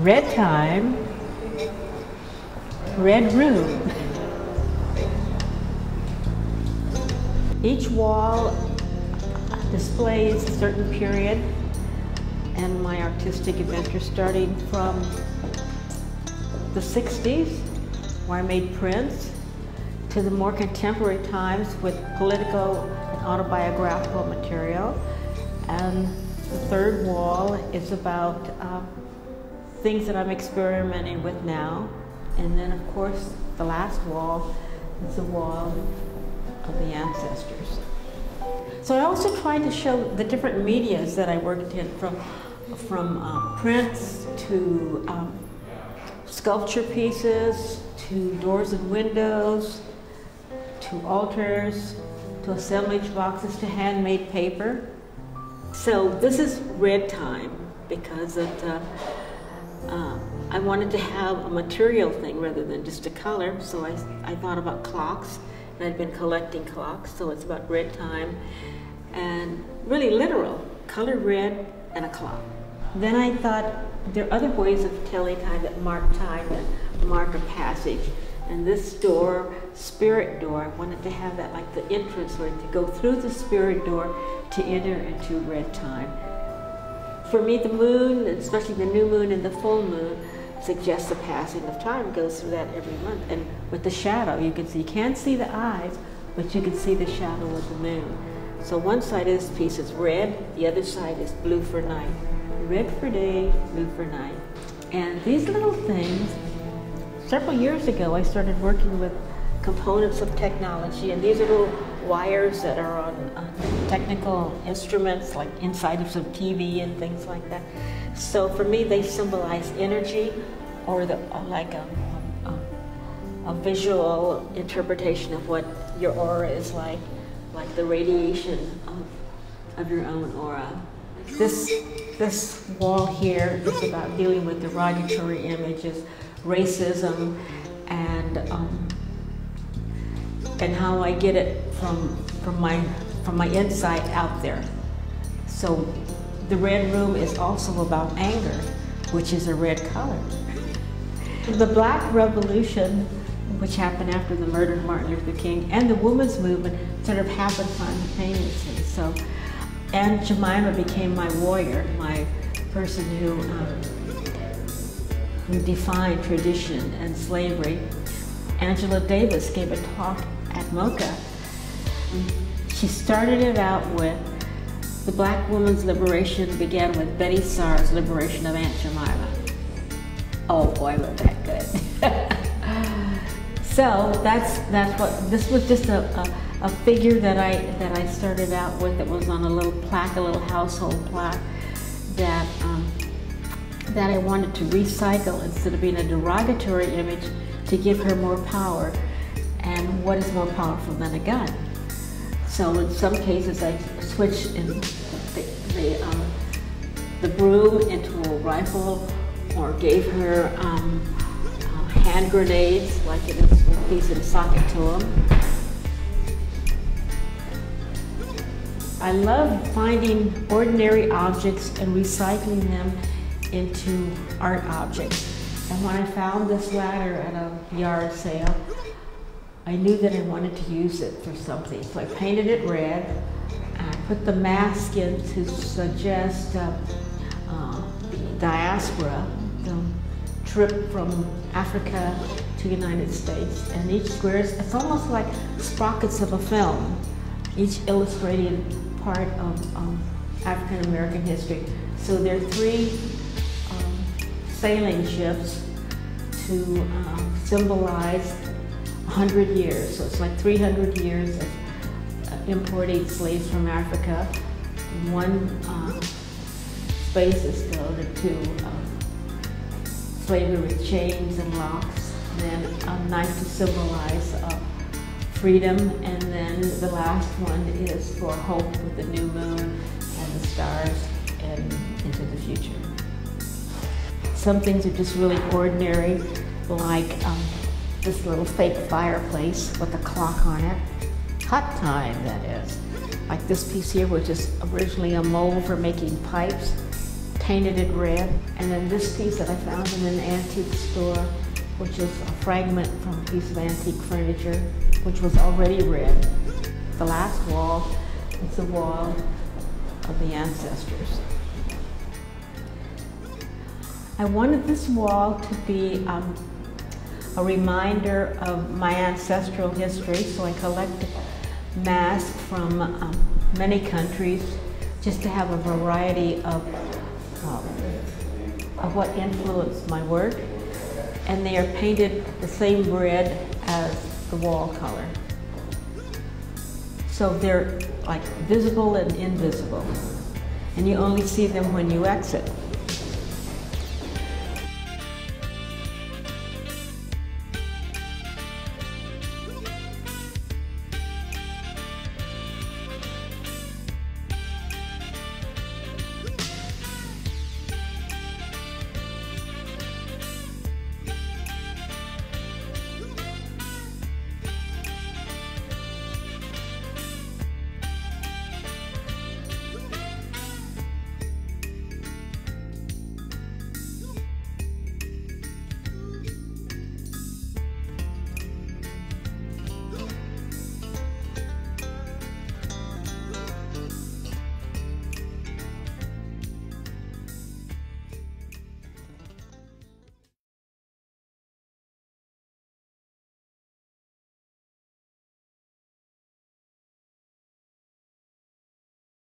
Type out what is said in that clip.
Red Time, Red Room. Each wall displays a certain period and my artistic adventure, starting from the 60s, where I made prints, to the more contemporary times with political and autobiographical material. And the third wall is about things that I'm experimenting with now. And then, of course, the last wall is the wall of the ancestors. So I also tried to show the different medias that I worked in, from prints to sculpture pieces, to doors and windows, to altars, to assemblage boxes, to handmade paper. So this is Red Time because I wanted to have a material thing rather than just a color. So I thought about clocks, and I'd been collecting clocks, so it's about red time, and really literal, color red and a clock. Then I thought there are other ways of telling time that mark time, that mark a passage. And this door, spirit door, I wanted to have that like the entrance, or to go through the spirit door to enter into red time. For me, the moon, especially the new moon and the full moon, suggests the passing of time. It goes through that every month. And with the shadow, you can see, you can't see the eyes, but you can see the shadow of the moon. So one side of this piece is red, the other side is blue for night. Red for day, blue for night. And these little things, several years ago, I started working with components of technology, and these are little wires that are on technical instruments, like inside of some TV and things like that. So for me, they symbolize energy, or like a visual interpretation of what your aura is like the radiation of your own aura. This wall here is about dealing with derogatory images, racism, and how I get it from my inside out there. So the red room is also about anger, which is a red color. The Black Revolution, which happened after the murder of Martin Luther King, and the women's movement sort of happened simultaneously. So Aunt Jemima became my warrior, my person who defined tradition and slavery. Angela Davis gave a talk at MoCA. She started it out with the black woman's liberation began with Betye Saar's liberation of Aunt Jemima. Oh boy, was that good. So that's what, this was just a figure that I started out with. That was on a little plaque, a little household plaque that I wanted to recycle instead of being a derogatory image, to give her more power. And what is more powerful than a gun? So in some cases I switched the broom into a rifle, or gave her hand grenades, like it is a piece of socket to them. I love finding ordinary objects and recycling them into art objects. And when I found this ladder at a yard sale, I knew that I wanted to use it for something. So I painted it red, and I put the mask in to suggest the diaspora, the trip from Africa to the United States. And each square it's almost like sprockets of a film, each illustrating part of African American history. So there are 3 sailing ships to symbolize 100 years. So it's like 300 years of importing slaves from Africa. One space is devoted to slavery with chains and locks. Then a knife to symbolize freedom. And then the last one is for hope with the new moon and the stars and into the future. Some things are just really ordinary, like this little fake fireplace with a clock on it. Hot time, that is. Like this piece here, which is originally a mold for making pipes. painted it red. And then this piece that I found in an antique store, which is a fragment from a piece of antique furniture, which was already red. The last wall is the wall of the ancestors. I wanted this wall to be a reminder of my ancestral history, so I collected masks from many countries just to have a variety of what influenced my work. And they are painted the same red as the wall color. So they're like visible and invisible, and you only see them when you exit.